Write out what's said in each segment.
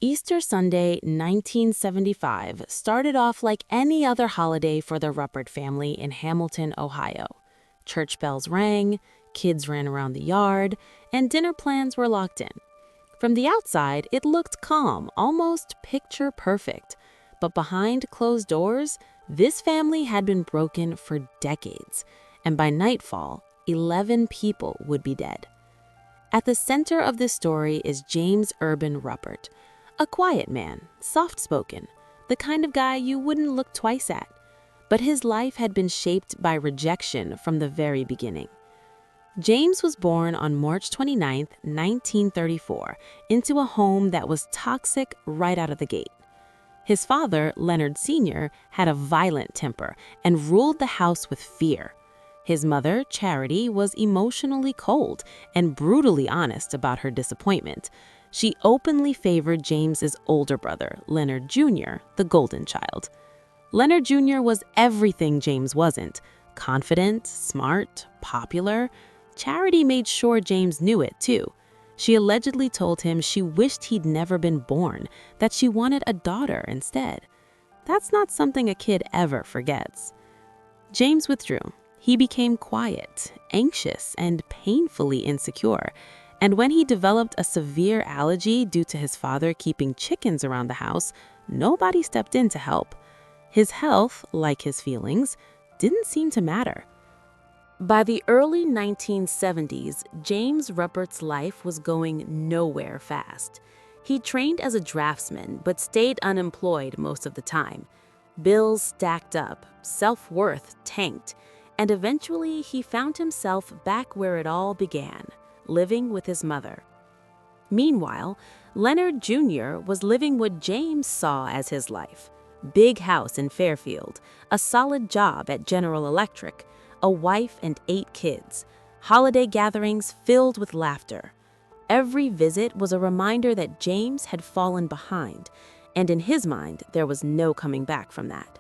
Easter Sunday, 1975, started off like any other holiday for the Ruppert family in Hamilton, Ohio. Church bells rang, kids ran around the yard, and dinner plans were locked in. From the outside, it looked calm, almost picture perfect. But behind closed doors, this family had been broken for decades, and by nightfall, 11 people would be dead. At the center of this story is James Urban Ruppert, a quiet man, soft-spoken, the kind of guy you wouldn't look twice at. But his life had been shaped by rejection from the very beginning. James was born on March 29, 1934, into a home that was toxic right out of the gate. His father, Leonard Sr., had a violent temper and ruled the house with fear. His mother, Charity, was emotionally cold and brutally honest about her disappointment. She openly favored James's older brother, Leonard Jr., the golden child. Leonard Jr. was everything James wasn't: confident, smart, popular. Charity made sure James knew it, too. She allegedly told him she wished he'd never been born, that she wanted a daughter instead. That's not something a kid ever forgets. James withdrew. He became quiet, anxious, and painfully insecure. And when he developed a severe allergy due to his father keeping chickens around the house, nobody stepped in to help. His health, like his feelings, didn't seem to matter. By the early 1970s, James Ruppert's life was going nowhere fast. He trained as a draftsman but stayed unemployed most of the time. Bills stacked up, self-worth tanked, and eventually he found himself back where it all began, living with his mother. Meanwhile, Leonard Jr. was living what James saw as his life. Big house in Fairfield, a solid job at General Electric, a wife and 8 kids, holiday gatherings filled with laughter. Every visit was a reminder that James had fallen behind, and in his mind, there was no coming back from that.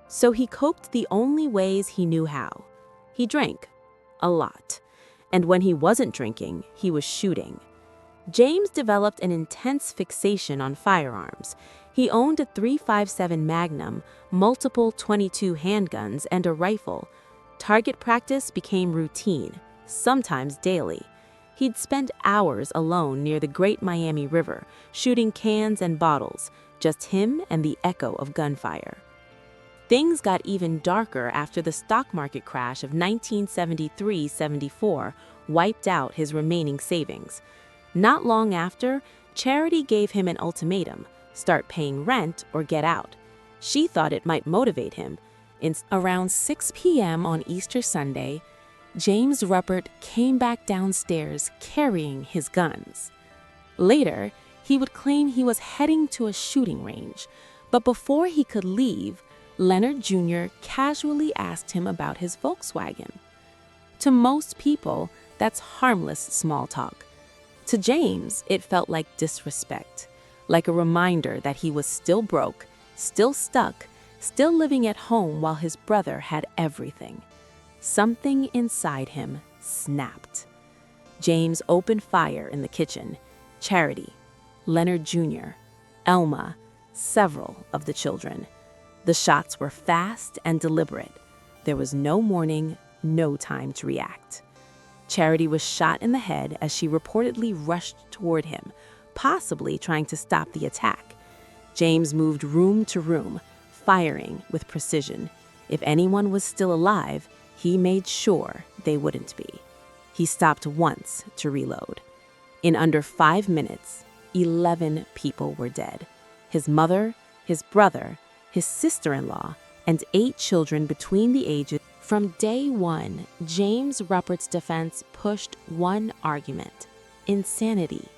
So he coped the only ways he knew how. He drank. A lot. And when he wasn't drinking, he was shooting. James developed an intense fixation on firearms. He owned a .357 Magnum, multiple .22 handguns, and a rifle. Target practice became routine, sometimes daily. He'd spend hours alone near the Great Miami River, shooting cans and bottles, just him and the echo of gunfire. Things got even darker after the stock market crash of 1973-74 wiped out his remaining savings. Not long after, Charity gave him an ultimatum: start paying rent or get out. She thought it might motivate him. Around 6 p.m. on Easter Sunday, James Ruppert came back downstairs carrying his guns. Later, he would claim he was heading to a shooting range, but before he could leave, Leonard Jr. casually asked him about his Volkswagen. To most people, that's harmless small talk. To James, it felt like disrespect, like a reminder that he was still broke, still stuck, still living at home while his brother had everything. Something inside him snapped. James opened fire in the kitchen. Charity, Leonard Jr., Elma, several of the children. The shots were fast and deliberate. There was no warning, no time to react. Charity was shot in the head as she reportedly rushed toward him, possibly trying to stop the attack. James moved room to room, firing with precision. If anyone was still alive, he made sure they wouldn't be. He stopped once to reload. In under 5 minutes, 11 people were dead. His mother, his brother, his sister-in-law, and 8 children between the ages. From day one, James Ruppert's defense pushed one argument: insanity.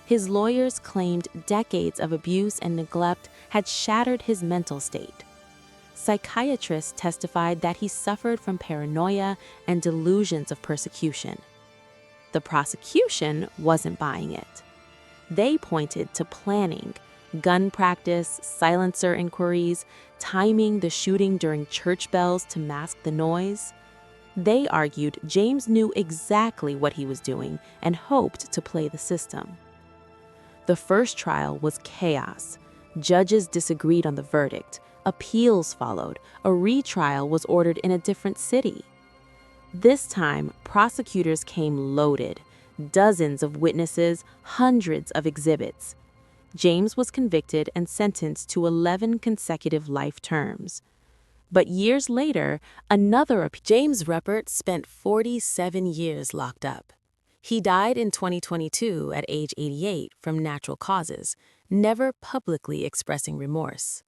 His lawyers claimed decades of abuse and neglect had shattered his mental state. Psychiatrists testified that he suffered from paranoia and delusions of persecution. The prosecution wasn't buying it. They pointed to planning, gun practice, silencer inquiries, timing the shooting during church bells to mask the noise. They argued James knew exactly what he was doing and hoped to play the system. The first trial was chaos. Judges disagreed on the verdict. Appeals followed. A retrial was ordered in a different city. This time, prosecutors came loaded. Dozens of witnesses, hundreds of exhibits. James was convicted and sentenced to 11 consecutive life terms. But years later, James Ruppert spent 47 years locked up. He died in 2022 at age 88 from natural causes, never publicly expressing remorse.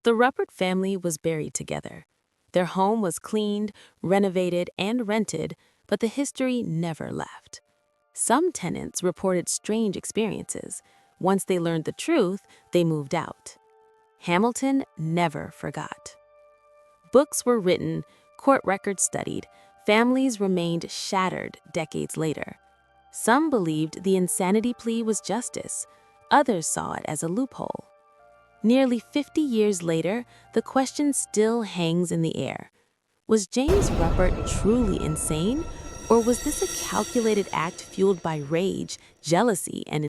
The Ruppert family was buried together. Their home was cleaned, renovated, and rented, but the history never left. Some tenants reported strange experiences. Once they learned the truth, they moved out. Hamilton never forgot. Books were written, court records studied, families remained shattered decades later. Some believed the insanity plea was justice. Others saw it as a loophole. Nearly 50 years later, the question still hangs in the air. Was James Ruppert truly insane, or was this a calculated act fueled by rage, jealousy, and